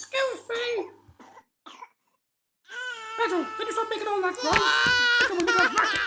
Excuse me. Pettle, can you stop making all that noise? Come on, make a racket.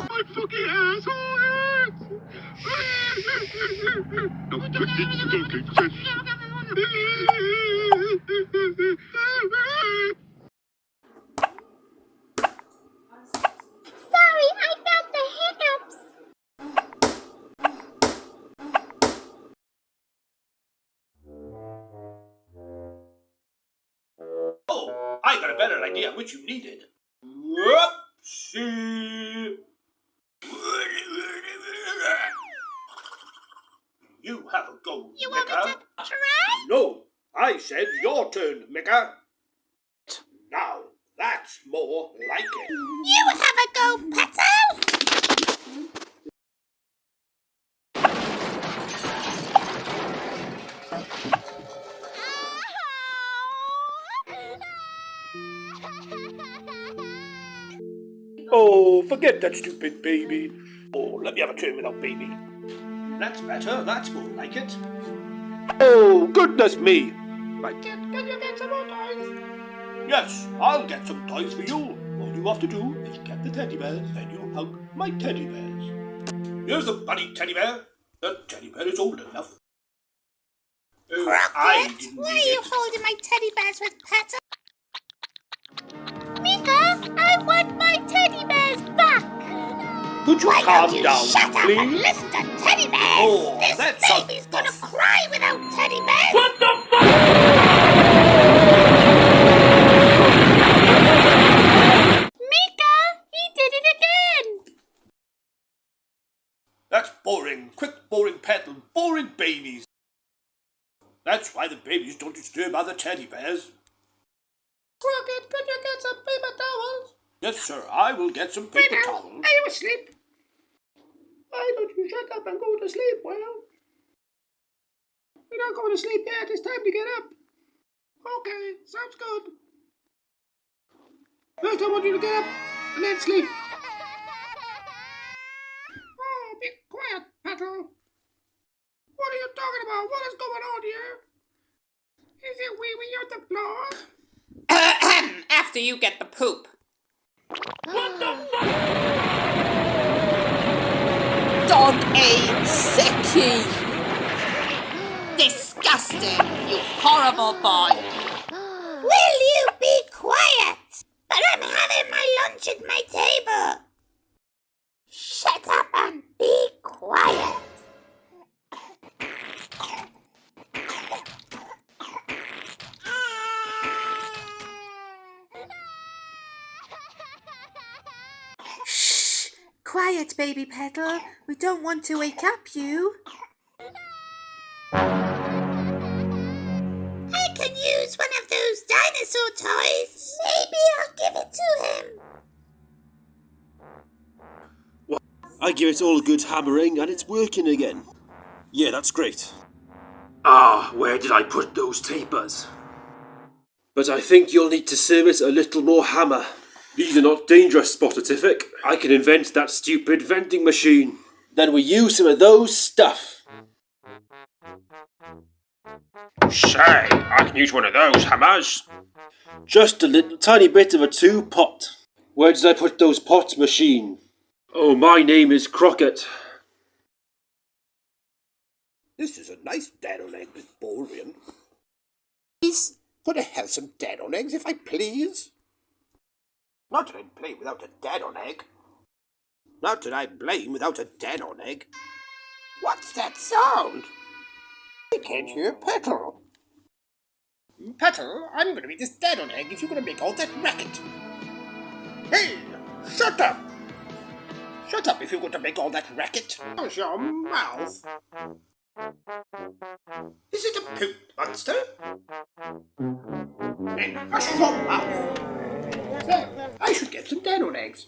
My fucking asshole! Sorry, I got the hiccups. Oh, I got a better idea which you needed. Whoopsie. You have a go, You Mikka. want me to try? No, I said your turn, Mikka. Now, that's more like it. You have a go, Pettle. Oh, forget that stupid baby. Oh, let me have a turn without baby. That's better, that's more like it. Oh, goodness me. My kid, can you get some more toys? Yes, I'll get some toys for you. All you have to do is get the teddy bears and you hug my teddy bears. Here's the bunny teddy bear. The teddy bear is old enough. Oh, Croggurt, why are you holding my teddy bears with Pettle? Mikka, I want my teddy bears back. Could you Why calm don't you down, shut up and please? listen to teddy bears? Oh, this that's baby's gonna cry without teddy bears. What the fuck? Mikka, he did it again. That's boring. Quick, boring Pettle. Boring babies. That's why the babies don't disturb other teddy bears. Croggurt, could you get some paper towels? Yes, sir, I will get some paper Pettle, towels. are you asleep? Why don't you shut up and go to sleep, well? You're not going to sleep yet. It's time to get up. Okay, sounds good. First, I want you to get up and then sleep. Oh, be quiet, Pettle. What are you talking about? What is going on here? Is it wee-wee on the floor? After you get the poop. Dog a sickie. Disgusting, you horrible boy. Will you be quiet? But I'm having my lunch at my table. Shut up and be quiet. Shh! Quiet, baby Pettle. We don't want to wake up you. I can use one of those dinosaur toys. Maybe I'll give it to him. I give it all a good hammering and it's working again. Yeah, that's great. Ah, where did I put those tapers? But I think you'll need to service a little more hammer. These are not dangerous, Spotatiffic. I can invent that stupid vending machine. Then we use some of those stuff. Say, I can use one of those hammers. Just a little tiny bit of a two-pot. Where did I put those pot machine? Oh, my name is Croggurt. This is a nice dead-on egg with BOORIAN. Could I have some dead-on eggs, if I please? Not that I'd play without a dead-on egg. Not that I'd blame without a dead-on egg. What's that sound? I can't hear Pettle. Pettle, I'm going to be this dead-on egg if you're going to make all that racket. Hey, shut up! Shut up if you're going to make all that racket. Close your mouth. Is it a poop monster? Then hush your mouth. So, I should get some dead on eggs.